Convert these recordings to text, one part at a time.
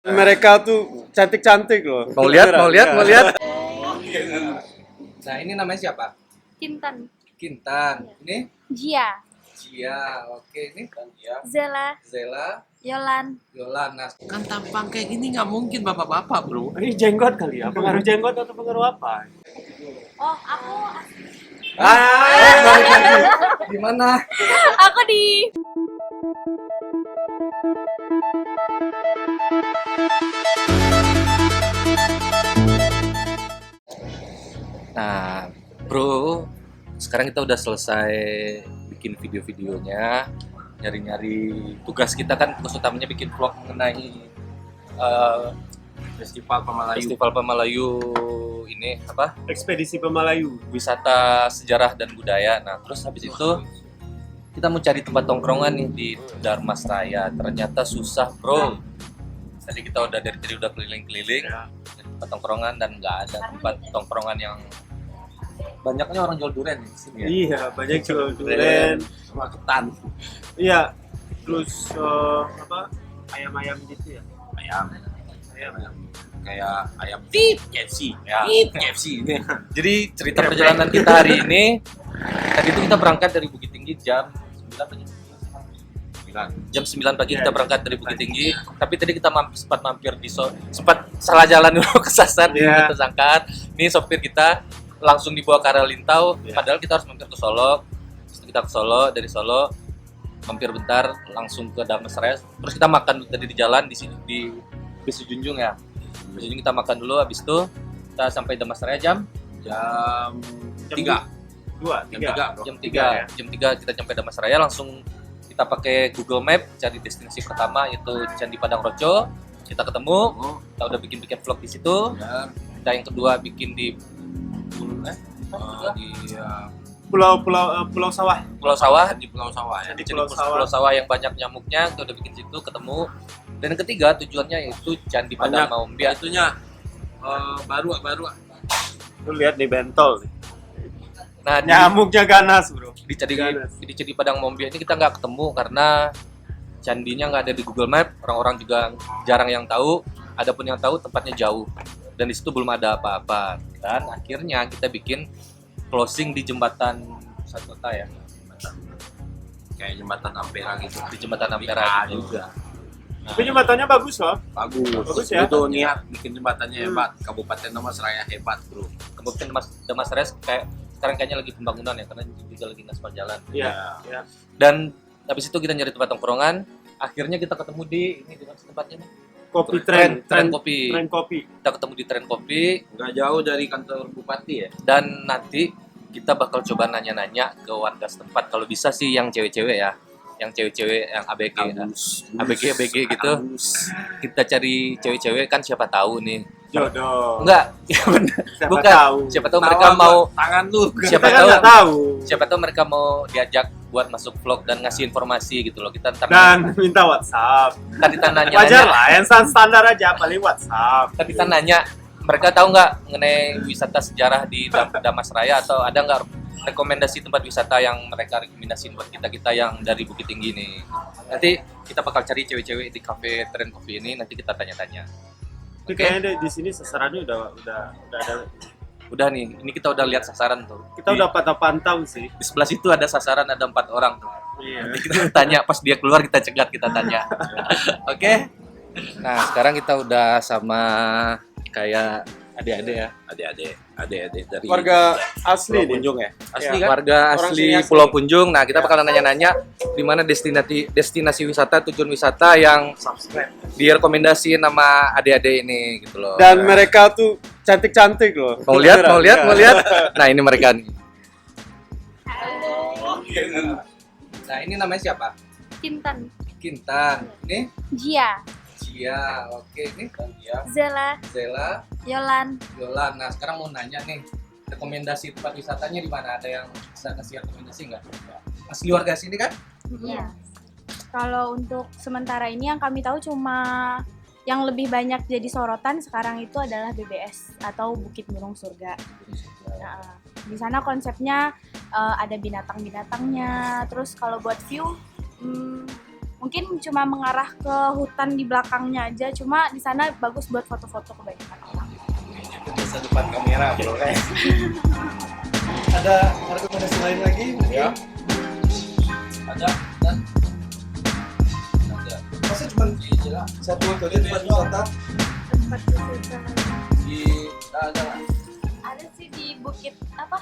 Mereka tuh cantik-cantik loh. Mau lihat, mau lihat, mau lihat. Nah, ini namanya siapa? Kintan, Kintan. Ini Jia, Gia. Oke, ini kan Gia. Zela, Zela, Yolan. Yolan. Nah, Kan tampang kayak gini nggak mungkin bapak-bapak, bro. Ini jenggot kali ya? Pengaruh jenggot atau pengaruh apa? Oh, aku gimana? aku di Nah, bro, sekarang kita udah selesai bikin video-videonya, nyari-nyari tugas kita kan tugas utamanya bikin vlog mengenai eh, Festival Pemalayu. Festival Pemalayu ini apa? Ekspedisi Pemalayu. Wisata sejarah dan budaya. Nah, terus habis itu kita mau cari tempat tongkrongan nih di Darmas Raya. Ternyata susah, bro. Tadi kita udah dari tadi udah keliling-keliling cari tempat tongkrongan dan nggak ada tempat tongkrongan yang banyaknya orang jual durian di sini ya. Iya, banyak jual durian. Sama ketan. Iya. Terus apa? Ayam-ayam gitu ya? Ayam. Ayam. Kayak ayam KFC. Ya. KFC ini. Jadi cerita perjalanan kita hari ini, tadi itu kita berangkat dari Bukit Tinggi jam 9 pagi. Jam 9 pagi kita berangkat dari Bukit Tinggi, tapi tadi kita sempat mampir di sempat salah jalan dulu kesasar di Iya. Tersangkat. Ini sopir kita langsung dibawa ke arah Lintau, padahal kita harus mampir ke Solo. Terus kita ke Solo, dari Solo mampir bentar langsung ke Darmas Raya. Terus kita makan tadi di jalan di sini di Besi Junjung ya. Besi Junjung kita makan dulu, habis itu kita sampai Darmas Raya jam 3. Dua, Jam tiga. 3, bro. jam 3 Tiga, ya. jam 3 kita sampai Darmas Raya, langsung kita pakai Google Map cari destinasi pertama yaitu Candi Padang Roco. Kita ketemu, kita udah bikin vlog di situ. Dan Kita yang kedua bikin di di Pulau Sawah. Pulau Sawah, di Pulau Sawah ya. Di jadi Pulau Sawah. Pulau Sawah yang banyak nyamuknya, kita udah bikin situ ketemu. Dan yang ketiga tujuannya yaitu Candi Padang Banyak. Maumbiak. Itunya baru. Lu lihat nih bentol. Nah, Nyamuknya ganas, bro. di Candi Ganas. di Candi Padang Maumbiak ini kita nggak ketemu karena candinya nggak ada di Google Map. Orang-orang juga jarang yang tahu. Adapun yang tahu tempatnya jauh. Dan di situ belum ada apa-apa. Dan akhirnya kita bikin closing di jembatan Pusat Kota ya. Kayak jembatan Ampera gitu. Di jembatan Ampera Iya, gitu. juga. Tapi jembatannya bagus loh. Bagus. Bagus ya. Itu niat bikin jembatannya hebat. Kabupaten Darmas Raya hebat, bro. Kabupaten Darmas Raya kayak sekarang kayaknya lagi pembangunan ya karena juga lagi ngaspal jalan. Iya. Iya. Dan habis itu kita nyari tempat tongkrongan. Akhirnya kita ketemu di ini di mana tempatnya nih? Kopi Tren tren kopi. Tren kopi. Kita ketemu di Tren Kopi Nggak jauh dari kantor bupati ya. dan nanti kita bakal coba nanya-nanya ke warga setempat kalau bisa sih yang cewek-cewek ya. Yang cewek-cewek yang ABG ya. ABG gitu. Kita cari cewek-cewek kan siapa tahu nih. Jodoh. Enggak, ya benar. Siapa Bukan. tahu. Siapa tahu mereka mau tangan lu. Siapa Kita kan tahu. nggak tahu. Siapa tahu mereka mau diajak buat masuk vlog dan ngasih informasi gitu loh. Kita ntar Dan minta WhatsApp. tadi kita Wajar nanya-nanya. lah, yang standar aja paling WhatsApp. Tadi kita nanya mereka tahu nggak mengenai wisata sejarah di Darmas Raya atau ada nggak rekomendasi tempat wisata yang mereka rekomendasiin buat kita yang dari Bukit Tinggi nih. Nanti kita bakal cari cewek-cewek di cafe Tren Coffee ini, nanti kita tanya-tanya. Tapi kayaknya di sini sasarannya udah ada. Udah nih, ini kita udah lihat sasaran tuh. Kita udah pantau sih. Di sebelah situ ada sasaran, ada 4 orang tuh. Iya. Nanti kita tanya, pas dia keluar kita cegat, kita tanya. Oke? Nah, sekarang kita udah sama kayak adik-adik ya. Adik-adik dari Warga asli Pulau nih. Punjung ya. Asli Iya, kan? warga Orang asli sini asli. Pulau Punjung. Nah, kita bakal nanya-nanya di mana destinasi wisata, tujuan wisata yang direkomendasiin sama adik-adik ini gitu loh. Dan mereka tuh cantik-cantik loh. Mau lihat, mau lihat, Iya. mau lihat. Nah, ini mereka nih. Nah, ini namanya siapa? Kintan, Kintan. Ini Jia, Gia. Oke, ini kan Gia. Zela, Zela, Yolan. Yolan. Nah, sekarang mau nanya nih, rekomendasi tempat wisatanya di mana? Ada yang bisa kasih rekomendasi nggak? Asli warga sini kan? Iya. Kalau untuk sementara ini yang kami tahu cuma yang lebih banyak jadi sorotan sekarang itu adalah BBS atau Bukit Burung Surga. Nah, di sana konsepnya ada binatang-binatangnya. Terus kalau buat view, mungkin cuma mengarah ke hutan di belakangnya aja, cuma di sana bagus buat foto-foto kebanyakan orang. Biasa depan kamera bro kan. Ada rekomendasi lain lagi mungkin? Ya. Ada dan ada Masa cuma satu itu aja tempat wisata? Tempat wisata di ada lah. ada sih di Bukit apa?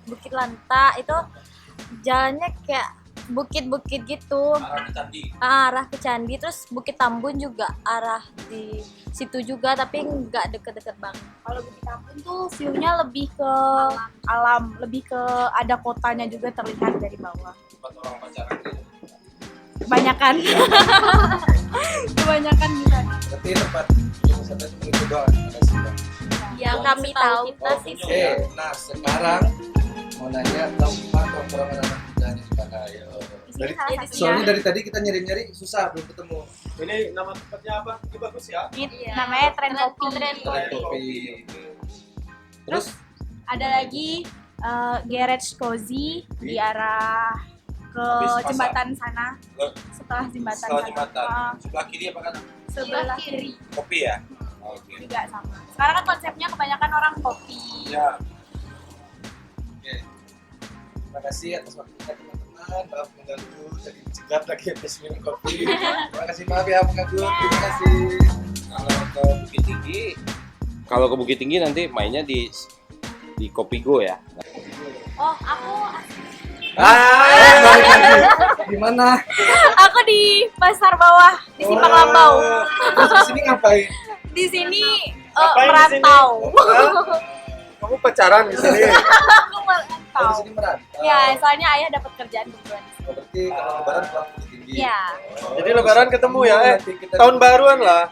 Bukit Lanta itu jalannya kayak bukit-bukit gitu. Arah ke candi. Arah ke candi, terus Bukit Tambun juga arah di situ juga, tapi nggak deket-deket banget. Kalau Bukit Tambun tuh view-nya lebih ke alam, lebih ke ada kotanya juga terlihat dari bawah. Tempat orang pacaran gitu. Kebanyakan. Kebanyakan bisa. Berarti tempat wisata cuma itu doang. Makasih, Bang. Yang kami tahu kita sih. Oke, nah sekarang mau nanya tempat tongkrongan anak mudanya di mana ya? Dari, soalnya dari tadi kita nyari-nyari susah belum ketemu. Ini nama tempatnya apa? Ini bagus ya. Namanya Tren Kopi. Tren kopi. Terus Ada lagi Garage Cozy di arah ke Habis pasar. jembatan sana. Setelah jembatan Setelah sana. jembatan. Ah, Sebelah kiri apa kanan? sebelah kiri Kopi ya? Oke. juga sama. Sekarang kan konsepnya kebanyakan orang kopi. Ya. Oke. Terima kasih atas waktunya teman-teman. Maaf mengganggu jadi cegat lagi habis minum kopi. Terima kasih, maaf ya mengganggu. Terima kasih. Kalau ke Bukit Tinggi, Kalau ke Bukit Tinggi nanti mainnya di Kopigo ya. Oh, aku Di mana? aku di pasar bawah di Simpang Lambau. Terus di sini ngapain? Di sini Ngapain di merantau. Kamu pacaran di sini? Aku Oh, merantau. di sini merantau. Ya, soalnya ayah dapat kerjaan kebetulan. Oh, berarti kalau lebaran pulang Bukit Tinggi. Iya. Oh, Jadi lebaran ketemu ya, nanti kita- tahun baruan lah.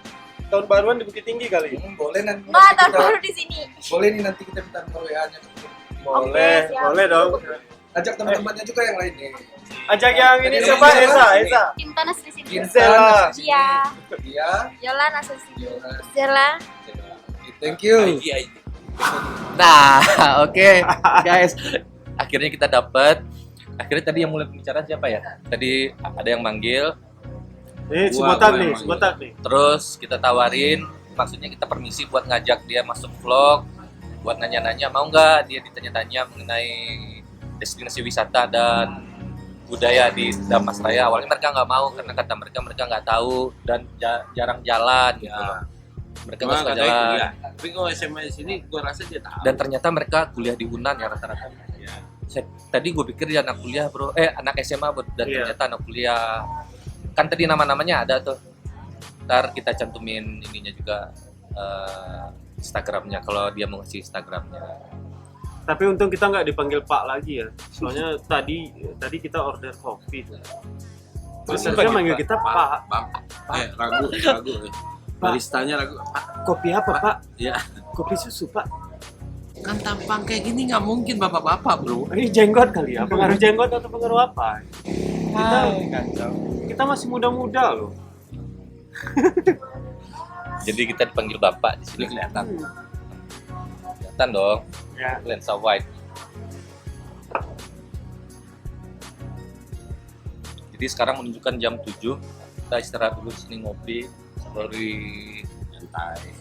Tahun baruan di Bukit Tinggi kali. Boleh nanti. Enggak, tahun kita- baru di sini. Boleh nih nanti kita minta nomor WA-nya. Boleh, siap. boleh dong. Ajak teman-temannya juga yang lain nih. Ajak yang ini Jadi siapa? siapa? Esa, Esa. Kintanas di sini. Zela. Iya. Dia. Yolan asosiasi. Yola. Zela. Oke, thank you. Nah, oke guys. Akhirnya kita dapat. Akhirnya tadi yang mulai pembicaraan siapa ya? Tadi ada yang manggil, Ini Gua Cibotak yang nih, manggil. Cibotak nih. terus kita tawarin, maksudnya kita permisi buat ngajak dia masuk vlog, buat nanya-nanya mau nggak dia ditanya-tanya mengenai destinasi wisata dan budaya di Damas Raya. Awalnya mereka nggak mau karena kata mereka nggak tahu dan jarang jalan gitu loh. Mereka nggak Cuma suka katanya jalan. kuliah. Tapi kalau SMA di sini gue rasa dia tahu. Dan ternyata mereka kuliah di Unan ya rata-rata. Ya. Tadi gue pikir dia anak kuliah bro, anak SMA bro, dan Iya. ternyata anak kuliah. Kan tadi nama-namanya ada tuh. Ntar kita cantumin ininya juga Instagramnya kalau dia mau ngasih Instagramnya. Tapi untung kita nggak dipanggil Pak lagi ya. Soalnya tadi kita order kopi. Terus Panggil dia Pak. manggil kita Pak. Ragu. Baristanya ragu. Pak, Kopi apa Pak? ya Kopi susu Pak. kan tampang kayak gini nggak mungkin bapak-bapak bro. Ini jenggot kali ya? Pengaruh jenggot atau pengaruh apa? Kacau. Kita masih muda-muda loh. Jadi kita dipanggil bapak di sini kelihatan. Kelihatan dong, Ya. lensa wide. Jadi sekarang menunjukkan jam 7. Kita istirahat dulu di sini ngopi, story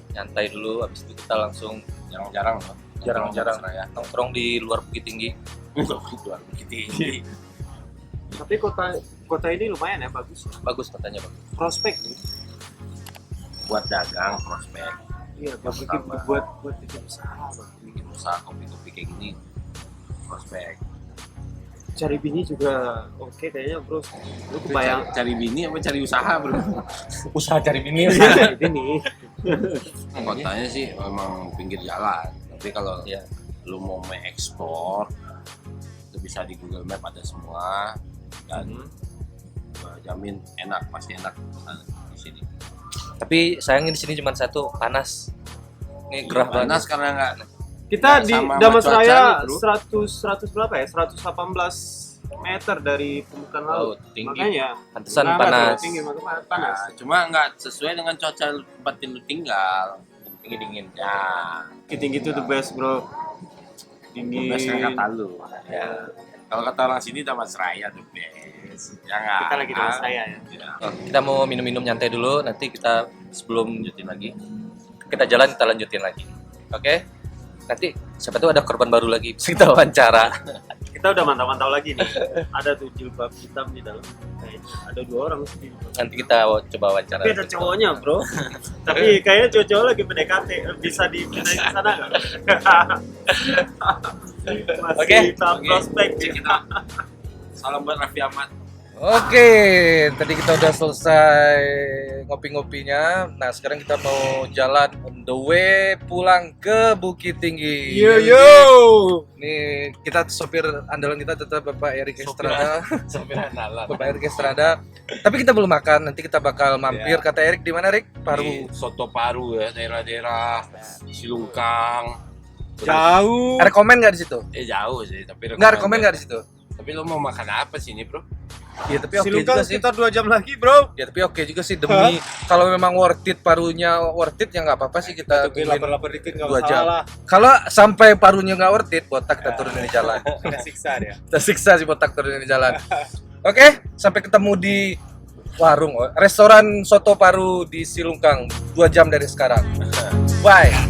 nyantai dulu, habis itu kita langsung Jarang-jarang loh. jarang-jarang nongkrong di luar Bukit Tinggi. Luar Bukit Tinggi. Tapi kota ini lumayan ya, bagus. Bagus katanya bang. Prospek nih. Buat dagang, prospek, Iya, Pertama. buat bikin usaha. Bang. bikin usaha kopi-kopi kayak gini, prospek. Cari bini juga oke kayaknya bro. Lu kebayang Cari bini apa cari usaha bro? Usaha cari bini. cari bini. Kotanya sih memang pinggir jalan. Tapi kalau Iya. lu mau ekspor, itu bisa di Google Map ada semua dan gua jamin enak, pasti enak di sini. Tapi sayangnya di sini cuma satu, panas. Ini gerah Panas banget. karena nggak Kita Ya, di sama Damas cuaca Raya nih, bro. 100 berapa ya? 118 meter dari permukaan laut. Laut tinggi. Makanya Pantesan nggak panas. terlalu tinggi, makanya panas. Nah, cuma nggak sesuai dengan cuaca tempat lu tinggal. Tinggi dingin. Ya, Tinggi itu the best bro. Dingin. best kan kata lu. Ya. Kalau kata orang sini Damas Raya the best. Jangan. Kita lagi dengan saya ya. Oh, kita mau minum-minum nyantai dulu, nanti kita sebelum lanjutin lagi. Kita jalan, kita lanjutin lagi. Oke? Nanti siapa tahu ada korban baru lagi, bisa kita wawancara. Kita udah mantau-mantau lagi nih. Ada tuh jilbab hitam di dalam. Ada 2 orang sih. Nanti kita coba wawancara. Tapi ada cowoknya bro. Tapi kayaknya cowok-cowok lagi PDKT. Bisa dipindahin ke sana nggak? Masih Oke. tahap prospek. Salam buat Raffi Ahmad. Oke, tadi kita udah selesai ngopi-ngopinya. Nah, sekarang kita mau jalan on the way pulang ke Bukit Tinggi. Nih, kita sopir andalan kita tetap Bapak Erik Estrada. Sopir andalan. Bapak Erik Estrada. Tapi kita belum makan, nanti kita bakal mampir. Kata Erik di mana, Erik? Paru. Soto Paru ya, daerah-daerah Silungkang. Jauh. Rekomen nggak di situ? Jauh sih, tapi Nggak rekomen nggak di situ? Tapi lo mau makan apa sini, Bro? Iya, tapi oke Silungkang juga sih. sekitar 2 jam lagi, bro. Ya, tapi oke juga sih demi kalau memang worth it parunya worth it ya nggak apa-apa sih kita Tungguin tungguin lapar-lapar dikit nggak 2 masalah jam. lah. Kalau sampai parunya nggak worth it, botak kita turunin di jalan. Kita siksa dia. Kita siksa si botak turunin di jalan. Oke, sampai ketemu di warung restoran soto paru di Silungkang 2 jam dari sekarang. Bye.